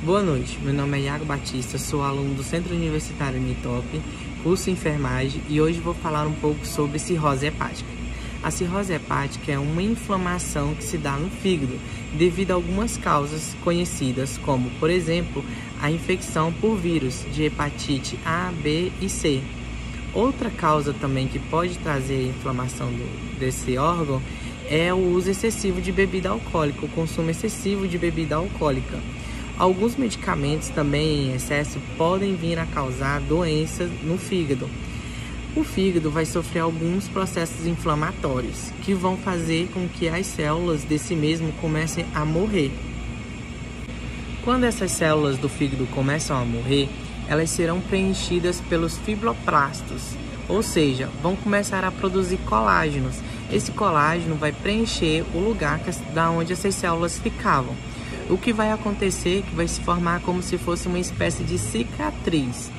Boa noite, meu nome é Iago Batista, sou aluno do Centro Universitário Unitop, curso Enfermagem, e hoje vou falar um pouco sobre cirrose hepática. A cirrose hepática é uma inflamação que se dá no fígado devido a algumas causas conhecidas, como, por exemplo, a infecção por vírus de hepatite A, B e C. Outra causa também que pode trazer inflamação desse órgão é o uso excessivo de bebida alcoólica, o consumo excessivo de bebida alcoólica. Alguns medicamentos também em excesso podem vir a causar doenças no fígado. O fígado vai sofrer alguns processos inflamatórios que vão fazer com que as células desse mesmo comecem a morrer. Quando essas células do fígado começam a morrer, elas serão preenchidas pelos fibroblastos, ou seja, vão começar a produzir colágenos. Esse colágeno vai preencher o lugar da onde essas células ficavam. O que vai acontecer é que vai se formar como se fosse uma espécie de cicatriz.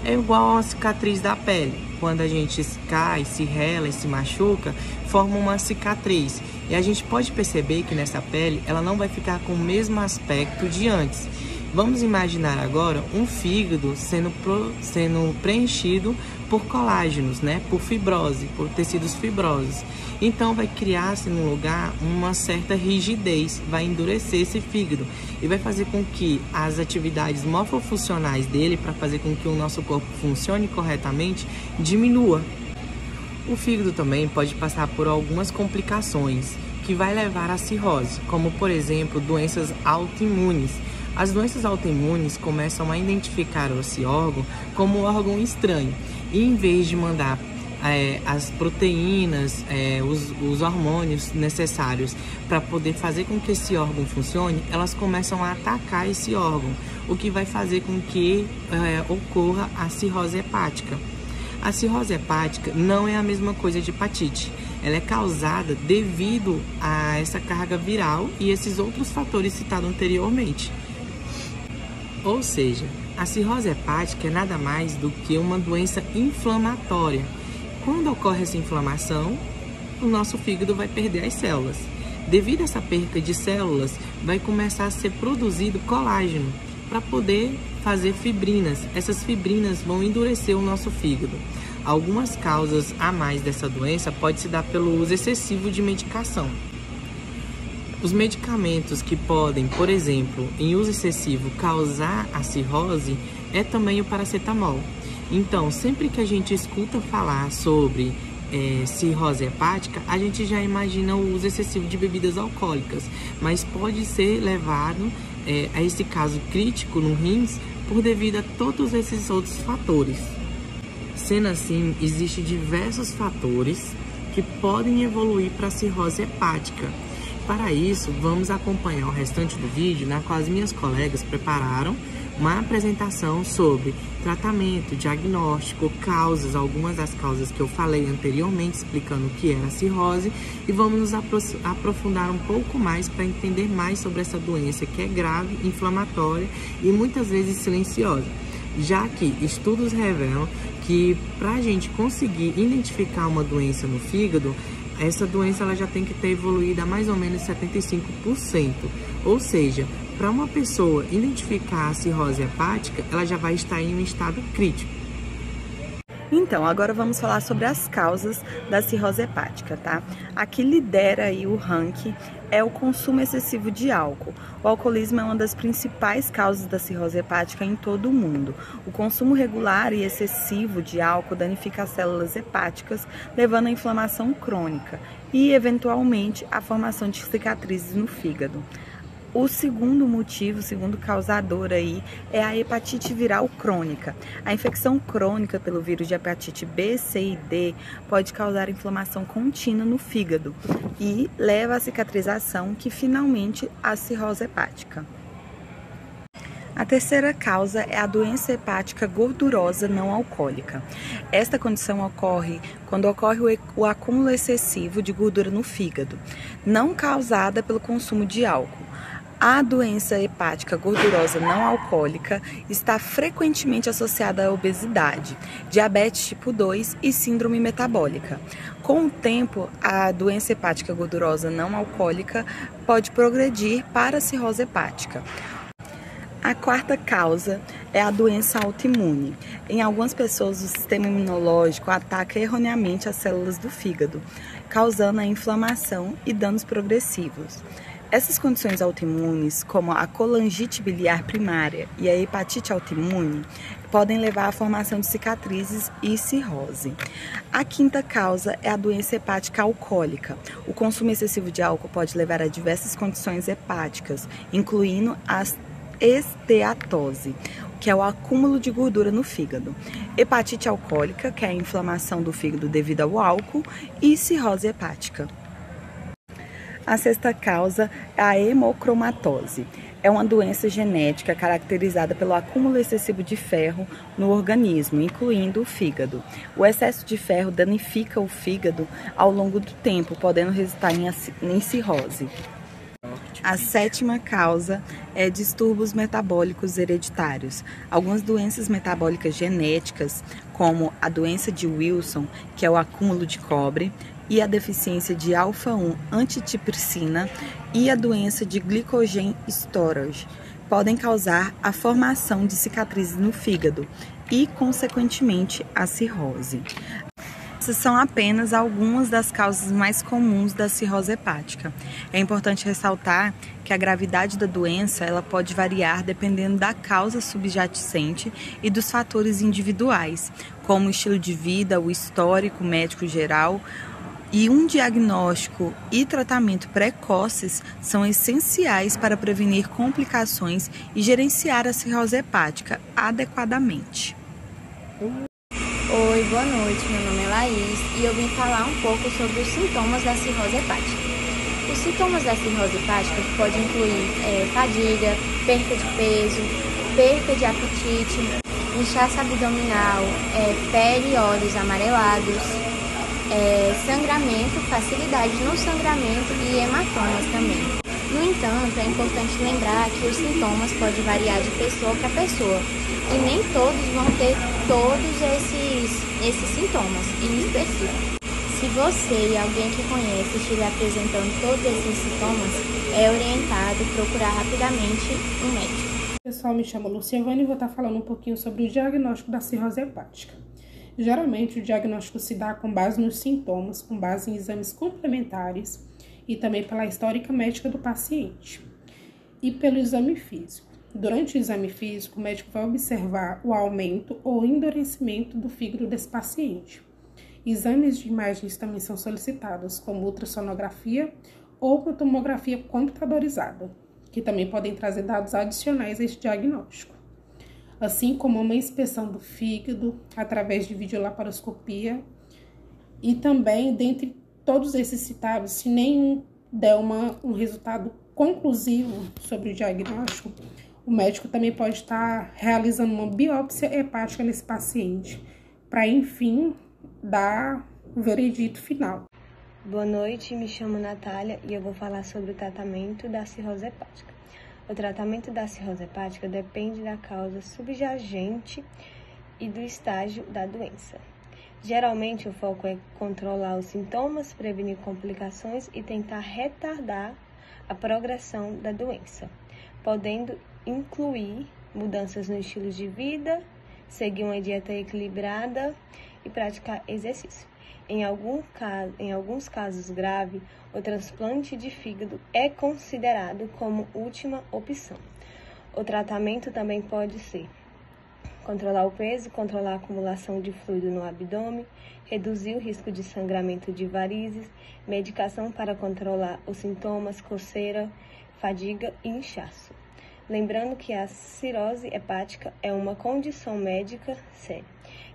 É igual a uma cicatriz da pele. Quando a gente cai, se rela e se machuca, forma uma cicatriz. E a gente pode perceber que nessa pele ela não vai ficar com o mesmo aspecto de antes. Vamos imaginar agora um fígado sendo preenchido por colágenos, por fibrose, por tecidos fibrosos. Então vai criar-se no lugar uma certa rigidez, vai endurecer esse fígado e vai fazer com que as atividades morfofuncionais dele, para fazer com que o nosso corpo funcione corretamente, diminua. O fígado também pode passar por algumas complicações que vai levar à cirrose, como por exemplo doenças autoimunes. As doenças autoimunes começam a identificar esse órgão como um órgão estranho e em vez de mandar as proteínas, os hormônios necessários para poder fazer com que esse órgão funcione, elas começam a atacar esse órgão, o que vai fazer com que ocorra a cirrose hepática. A cirrose hepática não é a mesma coisa de hepatite. Ela é causada devido a essa carga viral e esses outros fatores citados anteriormente. Ou seja, a cirrose hepática é nada mais do que uma doença inflamatória. Quando ocorre essa inflamação, o nosso fígado vai perder as células. Devido a essa perca de células, vai começar a ser produzido colágeno para poder fazer fibrinas. Essas fibrinas vão endurecer o nosso fígado. Algumas causas a mais dessa doença pode se dar pelo uso excessivo de medicação. Os medicamentos que podem, por exemplo, em uso excessivo, causar a cirrose é também o paracetamol. Então, sempre que a gente escuta falar sobre cirrose hepática, a gente já imagina o uso excessivo de bebidas alcoólicas, mas pode ser levado a esse caso crítico no rins por devido a todos esses outros fatores. Sendo assim, existem diversos fatores que podem evoluir para a cirrose hepática. Para isso, vamos acompanhar o restante do vídeo, na qual as minhas colegas prepararam uma apresentação sobre tratamento, diagnóstico, causas, algumas das causas que eu falei anteriormente, explicando o que era a cirrose, e vamos nos aprofundar um pouco mais para entender mais sobre essa doença que é grave, inflamatória e muitas vezes silenciosa, já que estudos revelam que para a gente conseguir identificar uma doença no fígado, essa doença ela já tem que ter evoluído a mais ou menos 75%. Ou seja, para uma pessoa identificar a cirrose hepática, ela já vai estar em um estado crítico. Então, agora vamos falar sobre as causas da cirrose hepática, tá? A que lidera aí o ranking é o consumo excessivo de álcool. O alcoolismo é uma das principais causas da cirrose hepática em todo o mundo. O consumo regular e excessivo de álcool danifica as células hepáticas, levando à inflamação crônica e, eventualmente, à formação de cicatrizes no fígado. O segundo motivo, o segundo causador aí é a hepatite viral crônica. A infecção crônica pelo vírus de hepatite B, C e D pode causar inflamação contínua no fígado e leva à cicatrização, que finalmente a cirrose hepática. A terceira causa é a doença hepática gordurosa não alcoólica. Esta condição ocorre quando ocorre o acúmulo excessivo de gordura no fígado, não causada pelo consumo de álcool. A doença hepática gordurosa não alcoólica está frequentemente associada à obesidade, diabetes tipo 2 e síndrome metabólica. Com o tempo, a doença hepática gordurosa não alcoólica pode progredir para a cirrose hepática. A quarta causa é a doença autoimune. Em algumas pessoas, o sistema imunológico ataca erroneamente as células do fígado, causando a inflamação e danos progressivos. Essas condições autoimunes, como a colangite biliar primária e a hepatite autoimune, podem levar à formação de cicatrizes e cirrose. A quinta causa é a doença hepática alcoólica. O consumo excessivo de álcool pode levar a diversas condições hepáticas, incluindo a esteatose, que é o acúmulo de gordura no fígado, hepatite alcoólica, que é a inflamação do fígado devido ao álcool, e cirrose hepática. A sexta causa é a hemocromatose. É uma doença genética caracterizada pelo acúmulo excessivo de ferro no organismo, incluindo o fígado. O excesso de ferro danifica o fígado ao longo do tempo, podendo resultar em cirrose. A sétima causa é distúrbios metabólicos hereditários. Algumas doenças metabólicas genéticas, como a doença de Wilson, que é o acúmulo de cobre, e a deficiência de alfa-1 antitripsina e a doença de glycogen storage, podem causar a formação de cicatrizes no fígado e, consequentemente, a cirrose. Essas são apenas algumas das causas mais comuns da cirrose hepática. É importante ressaltar que a gravidade da doença ela pode variar dependendo da causa subjacente e dos fatores individuais, como o estilo de vida, o histórico médico geral, e um diagnóstico e tratamento precoces são essenciais para prevenir complicações e gerenciar a cirrose hepática adequadamente. Oi, boa noite, meu nome é Laís e eu vim falar um pouco sobre os sintomas da cirrose hepática. Os sintomas da cirrose hepática podem incluir fadiga, perda de peso, perda de apetite, inchaço abdominal, pele e olhos amarelados, sangramento, facilidade no sangramento e hematomas também. No entanto, é importante lembrar que os sintomas podem variar de pessoa para pessoa e nem todos vão ter todos esses sintomas em específico. Se você e alguém que conhece estiver apresentando todos esses sintomas, é orientado procurar rapidamente um médico. Pessoal, me chamo Luciane e vou estar falando um pouquinho sobre o diagnóstico da cirrose hepática. Geralmente, o diagnóstico se dá com base nos sintomas, com base em exames complementares e também pela histórica médica do paciente e pelo exame físico. Durante o exame físico, o médico vai observar o aumento ou endurecimento do fígado desse paciente. Exames de imagens também são solicitados, como ultrassonografia ou tomografia computadorizada, que também podem trazer dados adicionais a este diagnóstico, assim como uma inspeção do fígado através de videolaparoscopia e também, dentre todos esses citados, se nenhum der um resultado conclusivo sobre o diagnóstico, o médico também pode estar realizando uma biópsia hepática nesse paciente, para, enfim, dar o veredito final. Boa noite, me chamo Natália e eu vou falar sobre o tratamento da cirrose hepática. O tratamento da cirrose hepática depende da causa subjacente e do estágio da doença. Geralmente, o foco é controlar os sintomas, prevenir complicações e tentar retardar a progressão da doença, podendo incluir mudanças no estilo de vida, seguir uma dieta equilibrada e praticar exercício. Em alguns casos graves, o transplante de fígado é considerado como última opção. O tratamento também pode ser controlar o peso, controlar a acumulação de fluido no abdômen, reduzir o risco de sangramento de varizes, medicação para controlar os sintomas, coceira, fadiga e inchaço. Lembrando que a cirrose hepática é uma condição médica séria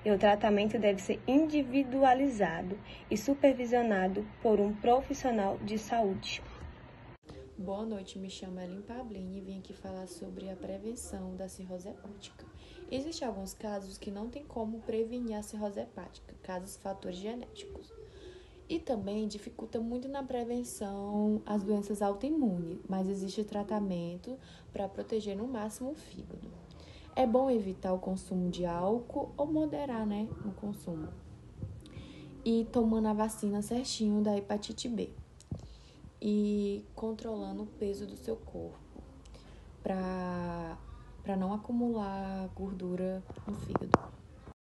e o tratamento deve ser individualizado e supervisionado por um profissional de saúde. Boa noite, me chamo Ellen Pablini e vim aqui falar sobre a prevenção da cirrose hepática. Existem alguns casos que não tem como prevenir a cirrose hepática, casos fatores genéticos. E também dificulta muito na prevenção as doenças autoimunes, mas existe tratamento para proteger no máximo o fígado. É bom evitar o consumo de álcool ou moderar, no consumo. E tomando a vacina certinho da hepatite B. E controlando o peso do seu corpo para para não acumular gordura no fígado.